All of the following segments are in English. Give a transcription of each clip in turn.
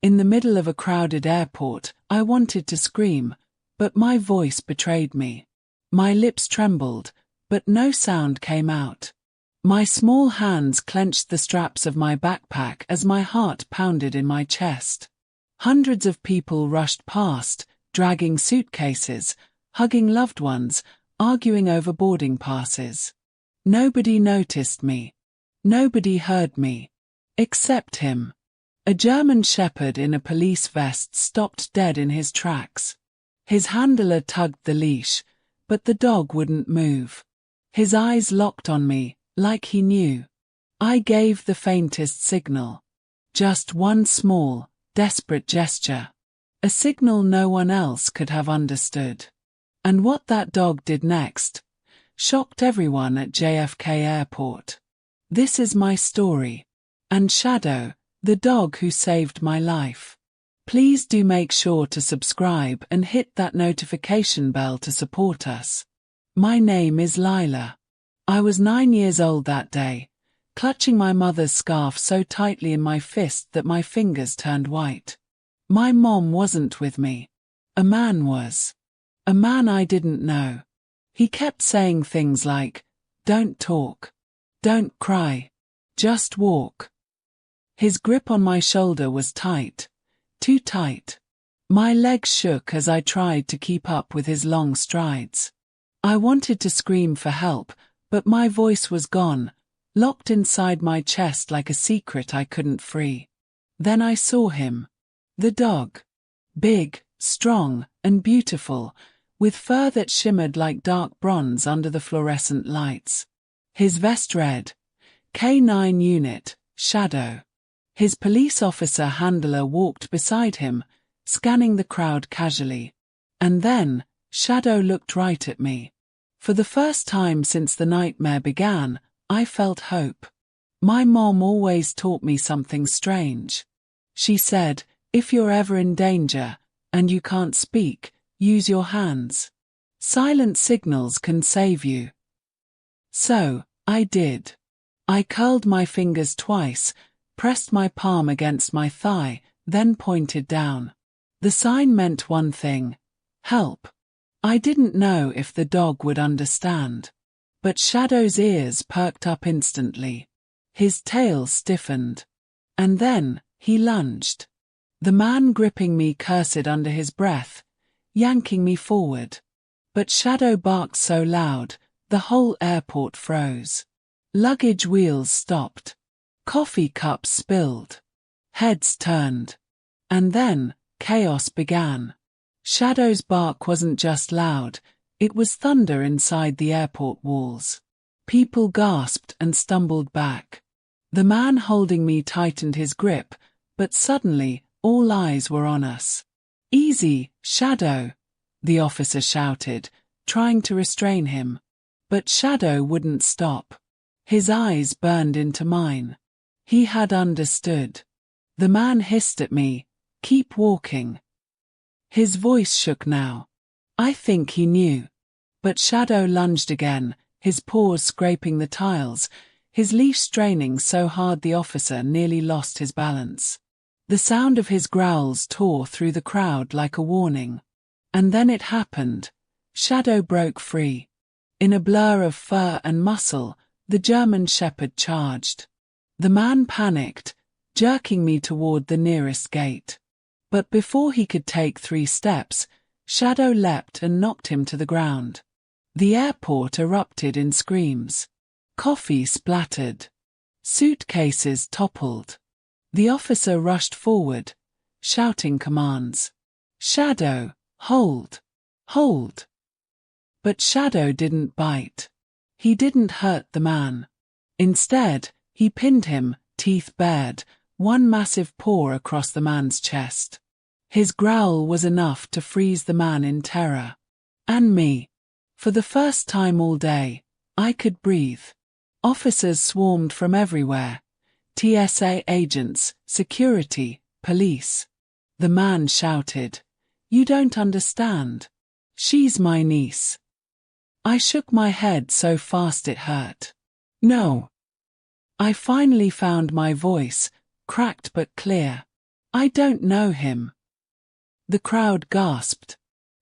In the middle of a crowded airport, I wanted to scream, but my voice betrayed me. My lips trembled, but no sound came out. My small hands clenched the straps of my backpack as my heart pounded in my chest. Hundreds of people rushed past, dragging suitcases, hugging loved ones, arguing over boarding passes. Nobody noticed me. Nobody heard me. Except him. A German shepherd in a police vest stopped dead in his tracks. His handler tugged the leash, but the dog wouldn't move. His eyes locked on me, like he knew. I gave the faintest signal. Just one small, desperate gesture. A signal no one else could have understood. And what that dog did next shocked everyone at JFK Airport. This is my story. And Shadow, the dog who saved my life. Please do make sure to subscribe and hit that notification bell to support us. My name is Lila. I was 9 years old that day, clutching my mother's scarf so tightly in my fist that my fingers turned white. My mom wasn't with me. A man was. A man I didn't know. He kept saying things like, "Don't talk. Don't cry. Just walk." His grip on my shoulder was tight. Too tight. My legs shook as I tried to keep up with his long strides. I wanted to scream for help, but my voice was gone, locked inside my chest like a secret I couldn't free. Then I saw him. The dog. Big, strong, and beautiful, with fur that shimmered like dark bronze under the fluorescent lights. His vest read, K9 Unit, Shadow. His police officer handler walked beside him, scanning the crowd casually. And then, Shadow looked right at me. For the first time since the nightmare began, I felt hope. My mom always taught me something strange. She said, if you're ever in danger, and you can't speak, use your hands. Silent signals can save you. So, I did. I curled my fingers twice, pressed my palm against my thigh, then pointed down. The sign meant one thing: help. I didn't know if the dog would understand. But Shadow's ears perked up instantly. His tail stiffened. And then, he lunged. The man gripping me cursed under his breath, yanking me forward. But Shadow barked so loud, the whole airport froze. Luggage wheels stopped. Coffee cups spilled. Heads turned. And then, chaos began. Shadow's bark wasn't just loud, it was thunder inside the airport walls. People gasped and stumbled back. The man holding me tightened his grip, but suddenly, all eyes were on us. Easy, Shadow, the officer shouted, trying to restrain him. But Shadow wouldn't stop. His eyes burned into mine. He had understood. The man hissed at me, "Keep walking." His voice shook now. I think he knew. But Shadow lunged again, his paws scraping the tiles, his leash straining so hard the officer nearly lost his balance. The sound of his growls tore through the crowd like a warning. And then it happened. Shadow broke free. In a blur of fur and muscle, the German shepherd charged. The man panicked, jerking me toward the nearest gate. But before he could take 3 steps, Shadow leapt and knocked him to the ground. The airport erupted in screams. Coffee splattered. Suitcases toppled. The officer rushed forward, shouting commands. "Shadow, hold! Hold!" But Shadow didn't bite. He didn't hurt the man. Instead, he pinned him, teeth bared, one massive paw across the man's chest. His growl was enough to freeze the man in terror. And me. For the first time all day, I could breathe. Officers swarmed from everywhere. TSA agents, security, police. The man shouted, "You don't understand. She's my niece." I shook my head so fast it hurt. No. I finally found my voice, cracked but clear. I don't know him. The crowd gasped.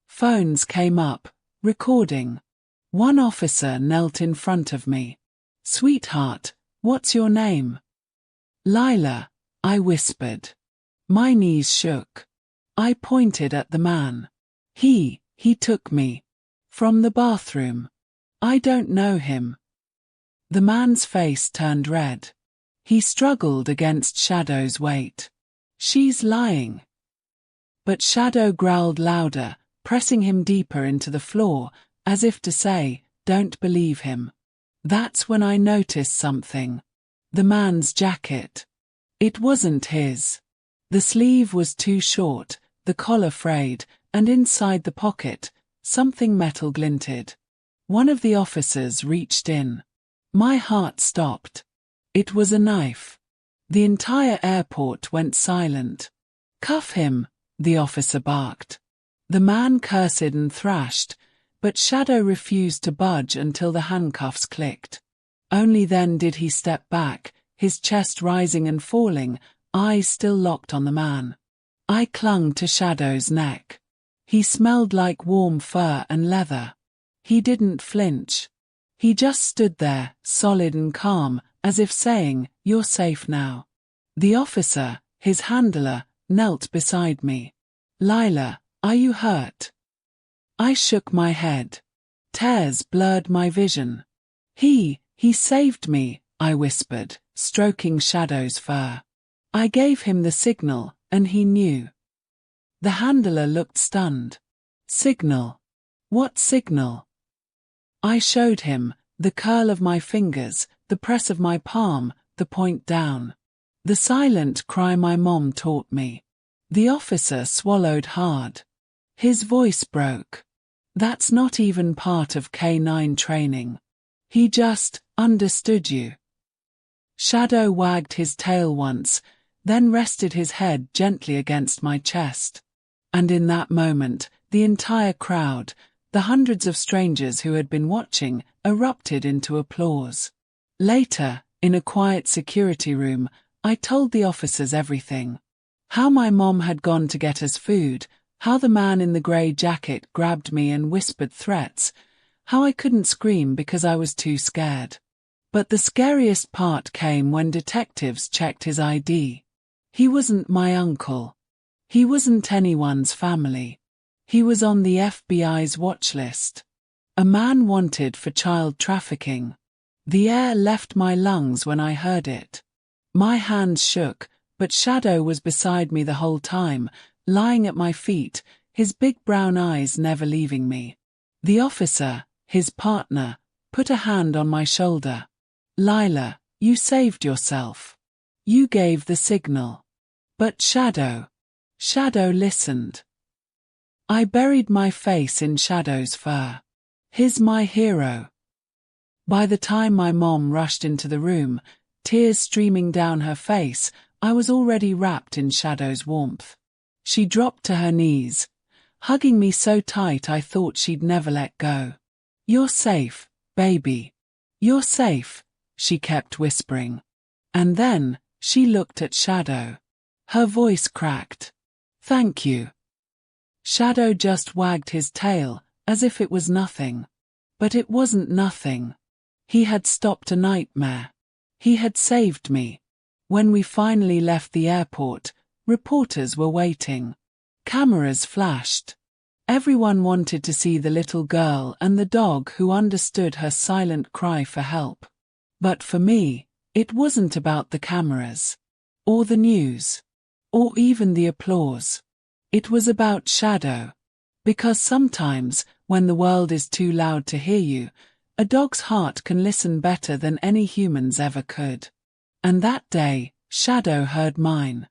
Phones came up, recording. One officer knelt in front of me. Sweetheart, what's your name? Lila, I whispered. My knees shook. I pointed at the man. He took me. From the bathroom. I don't know him. The man's face turned red. He struggled against Shadow's weight. She's lying. But Shadow growled louder, pressing him deeper into the floor, as if to say, don't believe him. That's when I noticed something. The man's jacket. It wasn't his. The sleeve was too short, the collar frayed, and inside the pocket, something metal glinted. One of the officers reached in. My heart stopped. It was a knife. The entire airport went silent. Cuff him, the officer barked. The man cursed and thrashed, but Shadow refused to budge until the handcuffs clicked. Only then did he step back, his chest rising and falling, eyes still locked on the man. I clung to Shadow's neck. He smelled like warm fur and leather. He didn't flinch. He just stood there, solid and calm, as if saying, you're safe now. The officer, his handler, knelt beside me. Lila, are you hurt? I shook my head. Tears blurred my vision. He saved me, I whispered, stroking Shadow's fur. I gave him the signal, and he knew. The handler looked stunned. Signal? What signal? I showed him, the curl of my fingers, the press of my palm, the point down. The silent cry my mom taught me. The officer swallowed hard. His voice broke. That's not even part of K9 training. He just understood you. Shadow wagged his tail once, then rested his head gently against my chest. And in that moment, the entire crowd, the hundreds of strangers who had been watching, erupted into applause. Later, in a quiet security room, I told the officers everything. How my mom had gone to get us food, how the man in the grey jacket grabbed me and whispered threats, how I couldn't scream because I was too scared. But the scariest part came when detectives checked his ID. He wasn't my uncle. He wasn't anyone's family. He was on the FBI's watch list. A man wanted for child trafficking. The air left my lungs when I heard it. My hands shook, but Shadow was beside me the whole time, lying at my feet, his big brown eyes never leaving me. The officer, his partner, put a hand on my shoulder. Lila, you saved yourself. You gave the signal. But Shadow listened. I buried my face in Shadow's fur. He's my hero. By the time my mom rushed into the room, tears streaming down her face, I was already wrapped in Shadow's warmth. She dropped to her knees, hugging me so tight I thought she'd never let go. You're safe, baby. You're safe, she kept whispering. And then, she looked at Shadow. Her voice cracked. Thank you. Shadow just wagged his tail, as if it was nothing. But it wasn't nothing. He had stopped a nightmare. He had saved me. When we finally left the airport, reporters were waiting. Cameras flashed. Everyone wanted to see the little girl and the dog who understood her silent cry for help. But for me, it wasn't about the cameras. Or the news. Or even the applause. It was about Shadow. Because sometimes, when the world is too loud to hear you, a dog's heart can listen better than any human's ever could. And that day, Shadow heard mine.